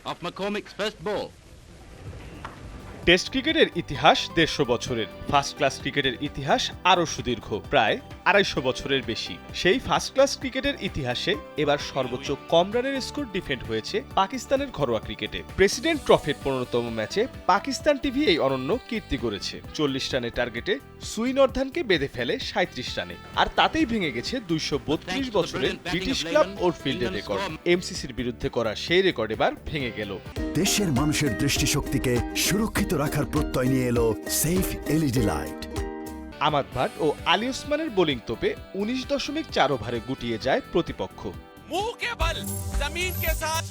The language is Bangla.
off McCormick's first ball. Test ক্রিকেটের ইতিহাস 150 বছরের, ফার্স্ট ক্লাস ক্রিকেটের ইতিহাস আরও সুদীর্ঘ, প্রায় 250 বছরের বেশি। সেই ফার্স্ট ক্লাস ক্রিকেটের ইতিহাসে এবার সর্বোচ্চ কম রানের স্কোর ডিফেন্ড হয়েছে পাকিস্তানের ঘরোয়া ক্রিকেটে। প্রেসিডেন্ট ট্রফির 15তম ম্যাচে পাকিস্তান টিভি এই অনন্য কীর্তি করেছে। 40 রানের টার্গেটে সুইন অর্ধানকে বেঁধে ফেলে 37 রানে, আর তাতেই ভেঙে গেছে 232 বছরের ব্রিটিশ ক্লাব ওল্ডফিল্ডের রেকর্ড। এমসিসির বিরুদ্ধে করা সেই রেকর্ড এবার ভেঙে গেল। দেশের মানুষের দৃষ্টিশক্তিকে সুরক্ষিত রাখার প্রত্যয় নিয়ে এলো সেফ এলইডি লাইট। আমাদ ভাট ও আলী ওসমানের বোলিং তোপে 19.4 ওভারে গুটিয়ে যায় প্রতিপক্ষ। मुंह के बल जमीन के साथ